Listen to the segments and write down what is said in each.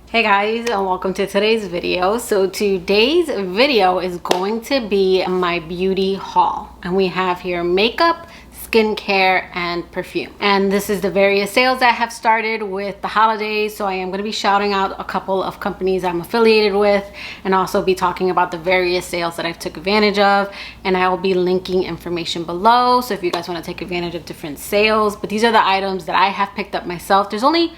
Hey guys, and welcome to today's video. So today's video is going to be my beauty haul, and we have here makeup, skincare, and perfume. And this is the various sales that have started with the holidays, so I am going to be shouting out a couple of companies I'm affiliated with and also be talking about the various sales that I've took advantage of, and I will be linking information below, so if you guys want to take advantage of different sales. But these are the items that I have picked up myself. There's only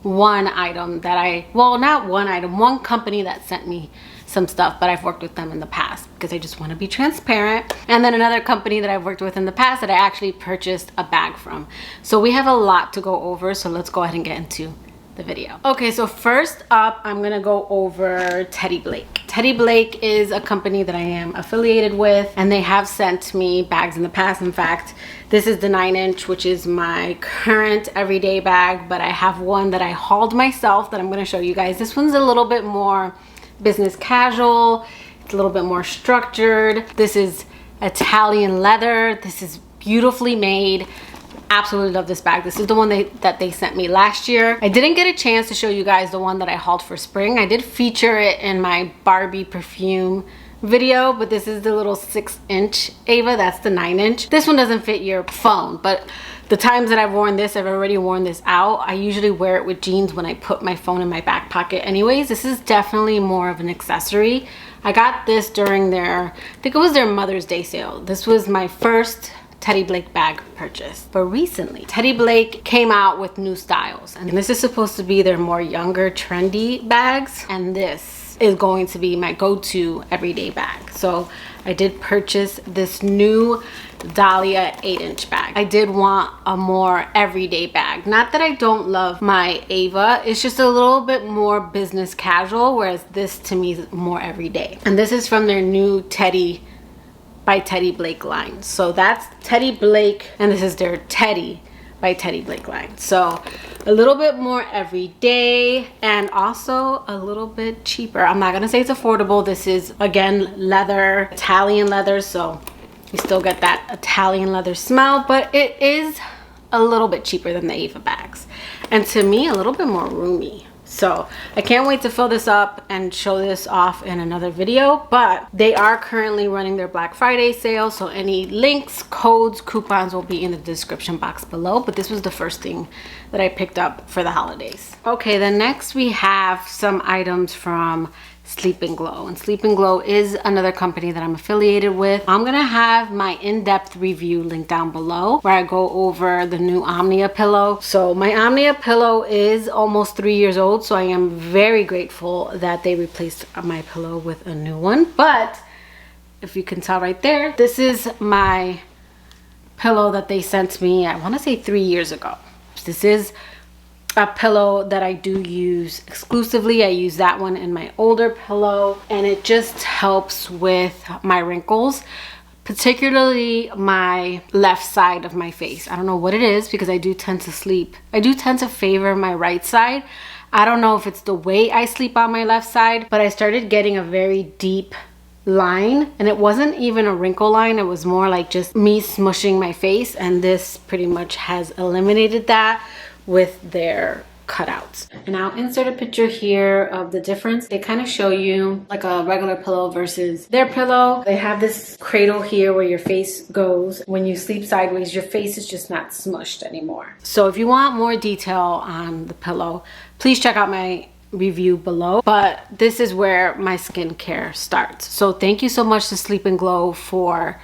one item that one company that sent me some stuff, but I've worked with them in the past because I just want to be transparent. And then another company that I've worked with in the past that I actually purchased a bag from. So we have a lot to go over, so let's go ahead and get into the video. Okay, so first up, I'm gonna go over Teddy Blake. Teddy Blake is a company that I am affiliated with, and they have sent me bags in the past. In fact, this is the 9-inch, which is my current everyday bag, but I have one that I hauled myself that I'm gonna show you guys. This one's a little bit more business casual. It's a little bit more structured. This is Italian leather. This is beautifully made. Absolutely love this bag. This is the one that they sent me last year. I didn't get a chance to show you guys the one that I hauled for spring. I did feature it in my Barbie perfume video, but this is the little 6-inch Ava. That's the 9-inch. This one doesn't fit your phone, but the times that I've worn this, I've already worn this out. I usually wear it with jeans when I put my phone in my back pocket anyways. This is definitely more of an accessory. I got this during I think it was their Mother's Day sale. This was my first Teddy Blake bag purchase. But recently, Teddy Blake came out with new styles, and this is supposed to be their more younger, trendy bags, and this is going to be my go-to everyday bag. So I did purchase this new Dahlia 8-inch bag. I did want a more everyday bag. Not that I don't love my Ava, it's just a little bit more business casual, whereas this to me is more everyday. And this is from their new Teddy by Teddy Blake line. So that's Teddy Blake, and this is their Teddy by Teddy Blake line. So a little bit more everyday and also a little bit cheaper. I'm not gonna say it's affordable. This is, again, leather, Italian leather, so you still get that Italian leather smell, but it is a little bit cheaper than the Ava bags, and to me a little bit more roomy. So I can't wait to fill this up and show this off in another video. But they are currently running their Black Friday sale, so any links, codes, coupons will be in the description box below. But this was the first thing that I picked up for the holidays. Okay, then next we have some items from Sleep and Glow, and Sleep and Glow is another company that I'm affiliated with. I'm gonna have my in-depth review linked down below where I go over the new Omnia pillow. So my Omnia pillow is almost 3 years old, so I am very grateful that they replaced my pillow with a new one. But if you can tell right there, this is my pillow that they sent me, I want to say 3 years ago. This is a pillow that I do use exclusively. I use that one in my older pillow, and it just helps with my wrinkles, particularly my left side of my face. I don't know what it is, because I do tend to favor my right side. I don't know if it's the way I sleep on my left side, but I started getting a very deep line, and it wasn't even a wrinkle line. It was more like just me smushing my face, and this pretty much has eliminated that with their cutouts. And I'll insert a picture here of the difference. They kind of show you like a regular pillow versus their pillow. They have this cradle here where your face goes. When you sleep sideways, your face is just not smushed anymore. So if you want more detail on the pillow, please check out my review below. But this is where my skincare starts. So thank you so much to Sleep and Glow for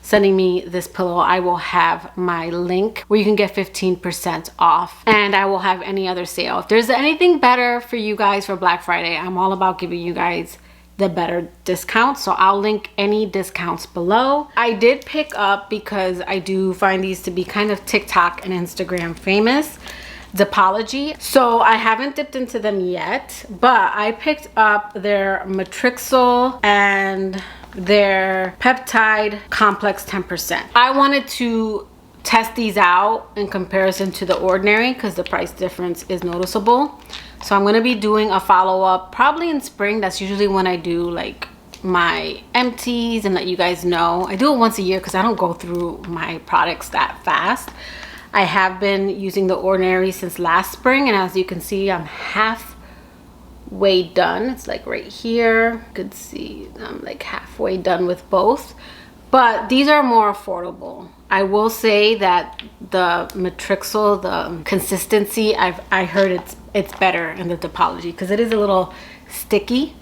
sending me this pillow. I will have my link where you can get 15% off, and I will have any other sale. If there's anything better for you guys for Black Friday, I'm all about giving you guys the better discounts, so I'll link any discounts below. I did pick up, because I do find these to be kind of TikTok and Instagram famous, Dipology. So I haven't dipped into them yet, but I picked up their Matrixyl and their Peptide Complex 10%. I wanted to test these out in comparison to the Ordinary because the price difference is noticeable. So I'm going to be doing a follow-up probably in spring. That's usually when I do like my empties and let you guys know. I do it once a year because I don't go through my products that fast. I have been using the Ordinary since last spring, and as you can see, I'm half way done. It's like right here. You could see I'm like halfway done with both, but these are more affordable. I will say that the Matrixyl, the consistency, I heard it's better in the topology because it is a little sticky.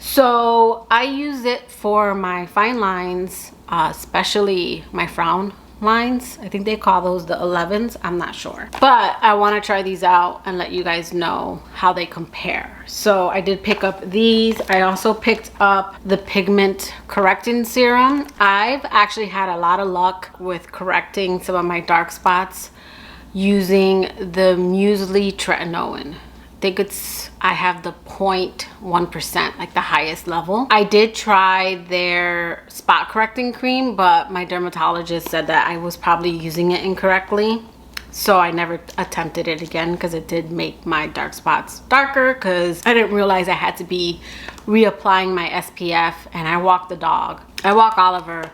So I use it for my fine lines, especially my frown lines. I think they call those the 11s. I'm not sure, but I want to try these out and let you guys know how they compare. So I did pick up these. I also picked up the pigment correcting serum. I've actually had a lot of luck with correcting some of my dark spots using the Muesli Tretinoin. I have the 0.1%, like the highest level. I did try their spot correcting cream, but my dermatologist said that I was probably using it incorrectly. So I never attempted it again because it did make my dark spots darker because I didn't realize I had to be reapplying my SPF, and I walk the dog. I walk Oliver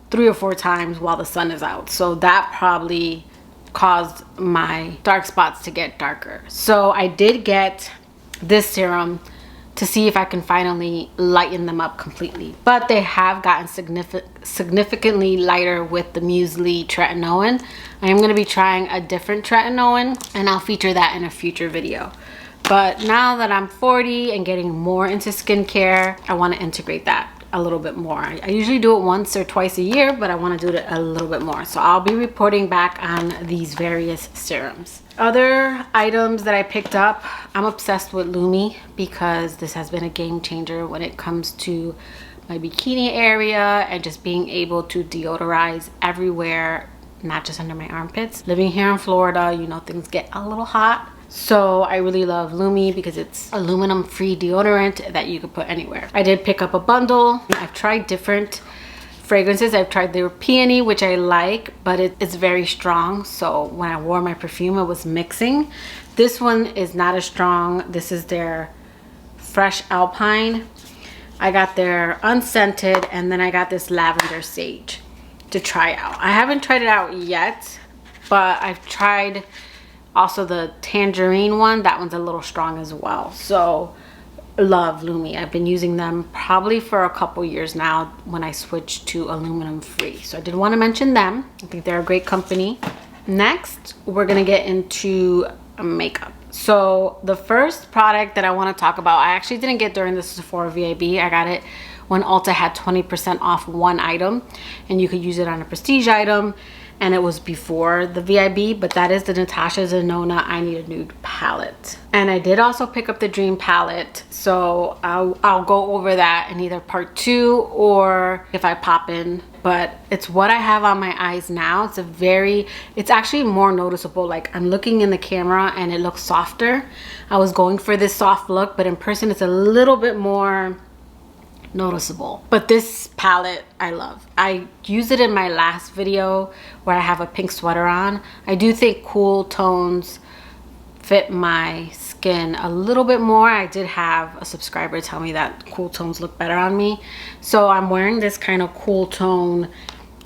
3 or 4 times while the sun is out. So that probably caused my dark spots to get darker. So I did get this serum to see if I can finally lighten them up completely, but they have gotten significantly lighter with the Muesli Tretinoin. I am going to be trying a different Tretinoin, and I'll feature that in a future video. But now that I'm 40 and getting more into skincare, I want to integrate that a little bit more. I usually do it once or twice a year, but I want to do it a little bit more. So I'll be reporting back on these various serums. Other items that I picked up, I'm obsessed with Lumi because this has been a game changer when it comes to my bikini area and just being able to deodorize everywhere, not just under my armpits. Living here in Florida, you know, things get a little hot. So I really love Lumi because it's aluminum free deodorant that you could put anywhere. I did pick up a bundle. I've tried different fragrances. I've tried their peony, which I like, but it's very strong. So when I wore my perfume, it was mixing. This one is not as strong. This is their Fresh Alpine. I got their unscented, and then I got this lavender sage to try out. I haven't tried it out yet, but I've tried also the tangerine one. That one's a little strong as well. So love Lumi. I've been using them probably for a couple years now when I switched to aluminum free. So I did want to mention them. I think they're a great company. Next, we're gonna get into makeup. So the first product that I want to talk about, I actually didn't get during the Sephora VIB. I got it when Ulta had 20% off one item, and you could use it on a prestige item, and it was before the VIB, but that is the Natasha Denona I Need a Nude palette. And I did also pick up the Dream palette, so I'll go over that in either part 2 or if I pop in. But it's what I have on my eyes now. It's actually more noticeable. Like, I'm looking in the camera and it looks softer. I was going for this soft look, but in person it's a little bit more noticeable. But this palette I love. I used it in my last video where I have a pink sweater on. I do think cool tones fit my skin a little bit more. I did have a subscriber tell me that cool tones look better on me, so I'm wearing this kind of cool tone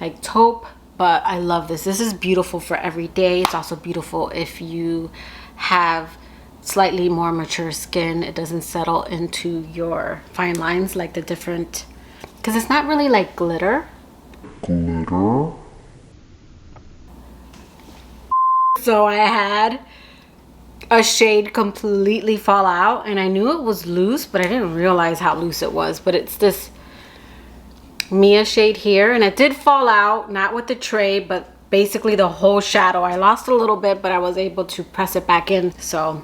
like taupe, but I love this. This is beautiful for every day. It's also beautiful if you have slightly more mature skin. It doesn't settle into your fine lines like the different, because it's not really like glitter. So I had a shade completely fall out, and I knew it was loose, but I didn't realize how loose it was. But it's this Mia shade here, and it did fall out, not with the tray, but basically the whole shadow. I lost a little bit, but I was able to press it back in, so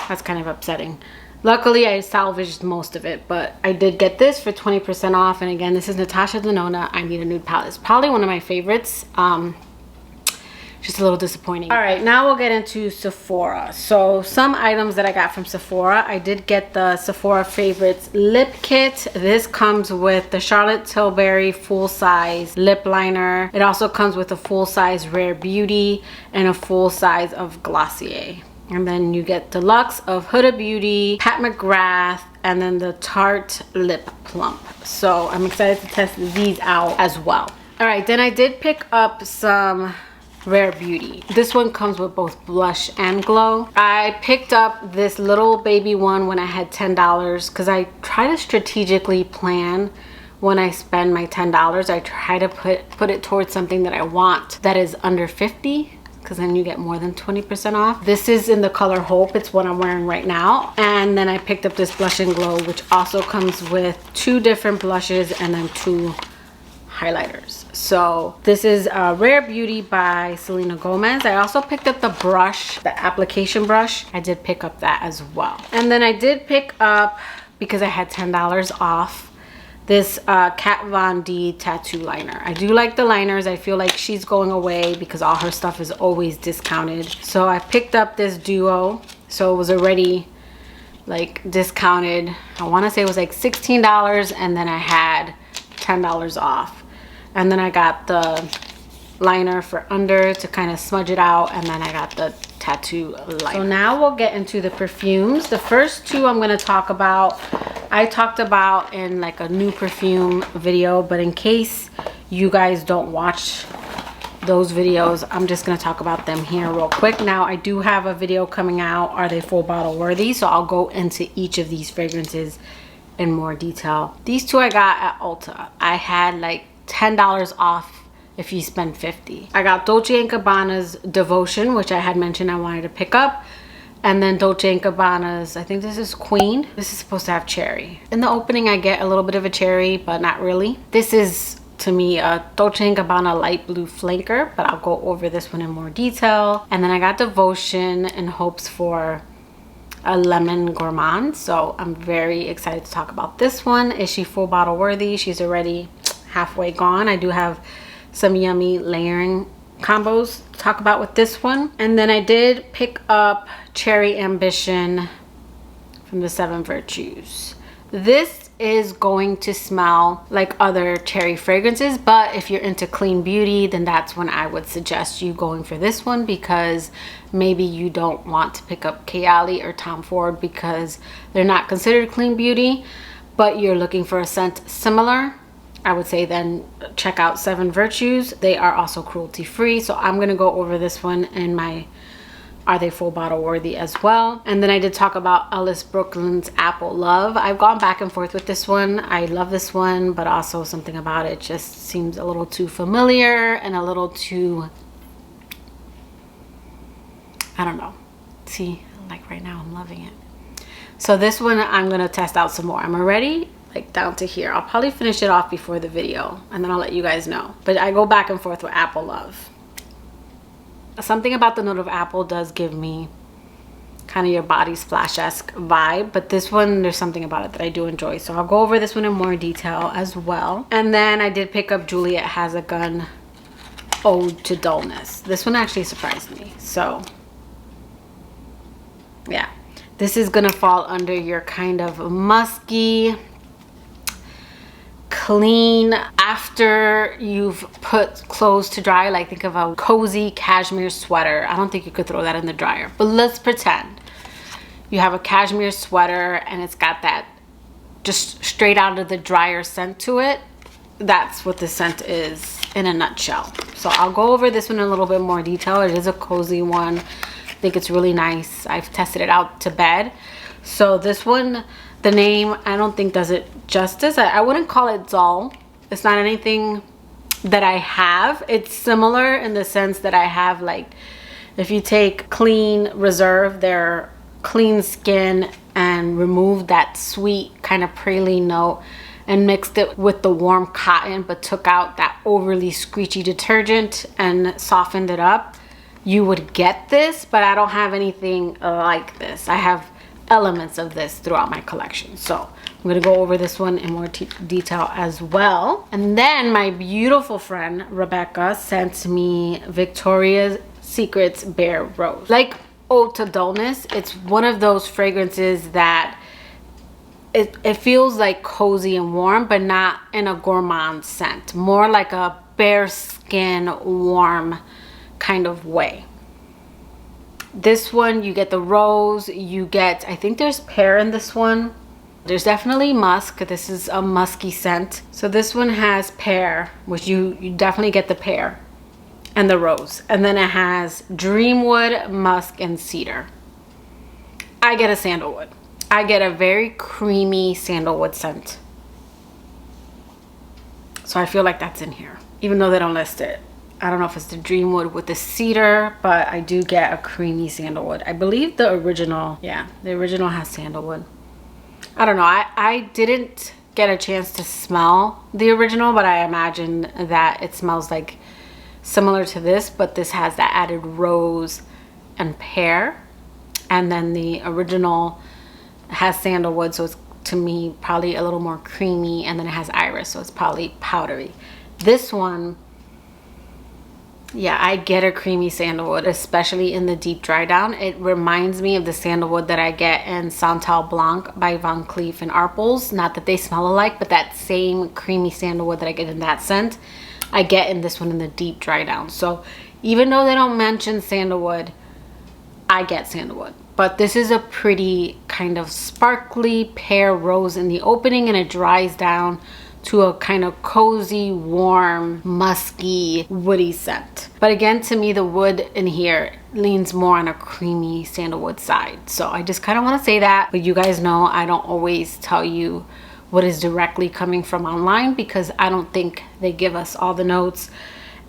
that's kind of upsetting. Luckily, I salvaged most of it, but I did get this for 20% off. And again, this is Natasha Denona I Need a Nude palette. It's probably one of my favorites. Just a little disappointing. All right, now we'll get into Sephora. So some items that I got from Sephora. I did get the Sephora Favorites lip kit. This comes with the Charlotte Tilbury full-size lip liner. It also comes with a full-size Rare Beauty and a full size of Glossier. And then you get deluxe of Huda Beauty, Pat McGrath, and then the Tarte Lip Plump. So I'm excited to test these out as well. All right, then I did pick up some Rare Beauty. This one comes with both blush and glow. I picked up this little baby one when I had $10 because I try to strategically plan when I spend my $10. I try to put it towards something that I want that is under 50, because then you get more than 20% off. This is in the color Hope. It's what I'm wearing right now. And then I picked up this Blush and Glow, which also comes with 2 different blushes and then 2 highlighters. So this is Rare Beauty by Selena Gomez. I also picked up the brush, the application brush. I did pick up that as well. And then I did pick up, because I had $10 off, this Kat Von D tattoo liner. I do like the liners. I feel like she's going away because all her stuff is always discounted. So I picked up this duo. So it was already like discounted. I want to say it was like $16, and then I had $10 off. And then I got the liner for under to kind of smudge it out, and then I got the tattoo liner. So now we'll get into the perfumes. The first 2 I'm going to talk about, I talked about in like a new perfume video, but in case you guys don't watch those videos, I'm just going to talk about them here real quick. Now I do have a video coming out, are they full bottle worthy? So I'll go into each of these fragrances in more detail. These 2 I got at Ulta. I had like $10 off if you spend $50. I got Dolce & Gabbana's Devotion, which I had mentioned I wanted to pick up. And then Dolce & Gabbana's, I think this is Queen. This is supposed to have cherry. In the opening, I get a little bit of a cherry, but not really. This is, to me, a Dolce & Gabbana Light Blue Flanker, but I'll go over this one in more detail. And then I got Devotion in hopes for a lemon gourmand. So I'm very excited to talk about this one. Is she full bottle worthy? She's already halfway gone. I do have some yummy layering combos to talk about with this one. And then I did pick up Cherry Ambition from the 7 Virtues. This is going to smell like other cherry fragrances, but if you're into clean beauty, then that's when I would suggest you going for this one, because maybe you don't want to pick up Kayali or Tom Ford because they're not considered clean beauty, but you're looking for a scent similar. I would say then check out 7 Virtues. They are also cruelty free. So I'm going to go over this one in my Are They Full Bottle Worthy as well. And then I did talk about Ellis Brooklyn's Apple Love. I've gone back and forth with this one. I love this one, but also something about it just seems a little too familiar and a little too, I don't know. See, like right now I'm loving it. So this one I'm going to test out some more. I'm already like down to here. I'll probably finish it off before the video and then I'll let you guys know. But I go back and forth with Apple Love. Something about the note of apple does give me kind of your Body Splash-esque vibe, but this one, there's something about it that I do enjoy. So I'll go over this one in more detail as well. And then I did pick up Juliet Has a Gun Ode to Dullness. This one actually surprised me. So yeah, this is gonna fall under your kind of musky, clean, after you've put clothes to dry, like think of a cozy cashmere sweater. I don't think you could throw that in the dryer, but let's pretend you have a cashmere sweater and it's got that just straight out of the dryer scent to it. That's what the scent is in a nutshell. So I'll go over this one in a little bit more detail. It is a cozy one. I think it's really nice. I've tested it out to bed. So this one, the name I don't think does it justice. I wouldn't call it dull. It's not anything that I have. It's similar in the sense that I have, like, if you take Clean Reserve, their clean skin, and remove that sweet kind of praline note and mixed it with the warm cotton but took out that overly screechy detergent and softened it up, you would get this. But I don't have anything like this. I have elements of this throughout my collection. So I'm going to go over this one in more detail as well. And then my beautiful friend Rebecca sent me Victoria's Secret's Bare Rose. Like Ode to Dullness, it's one of those fragrances that it feels like cozy and warm, but not in a gourmand scent. More like a bare skin, warm kind of way. This one, you get the rose, you get, I think there's pear in this one. There's definitely musk. This is a musky scent. So this one has pear, which you definitely get the pear. and the rose. And then it has Dreamwood, Musk, and Cedar. I get a sandalwood. I get a very creamy sandalwood scent. So I feel like that's in here, even though they don't list it. I don't know if it's the Dreamwood with the cedar, but I do get a creamy sandalwood. I believe the original, yeah, the original has sandalwood. I don't know. I didn't get a chance to smell the original, but I imagine that it smells like similar to this, but this has that added rose and pear. And then the original has sandalwood, so it's, to me, probably a little more creamy, and then it has iris, so it's probably powdery. This one, yeah, I get a creamy sandalwood, especially in the deep dry down. It reminds me of the sandalwood that I get in Santal Blanc by Van Cleef and Arpels. Not that they smell alike, but that same creamy sandalwood that I get in that scent, I get in this one in the deep dry down. So even though they don't mention sandalwood, I get sandalwood. But this is a pretty kind of sparkly pear rose in the opening, and it dries down to a kind of cozy, warm, musky, woody scent. But again, to me, the wood in here leans more on a creamy sandalwood side. So I just kind of want to say that. But you guys know I don't always tell you what is directly coming from online, because I don't think they give us all the notes.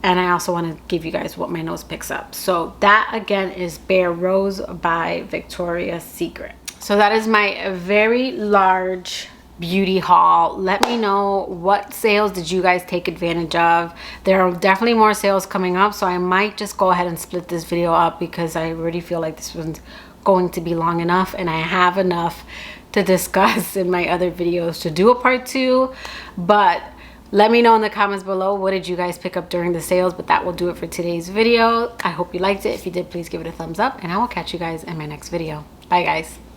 And I also want to give you guys what my nose picks up. So that again is Bare Rose by Victoria's Secret. So that is my very large beauty haul. Let me know, what sales did you guys take advantage of? There are definitely more sales coming up, so I might just go ahead and split this video up, because I already feel like this one's going to be long enough, and I have enough to discuss in my other videos to do a part 2. But let me know in the comments below, what did you guys pick up during the sales? But that will do it for today's video. I hope you liked it. If you did, please give it a thumbs up, and I will catch you guys in my next video. Bye guys.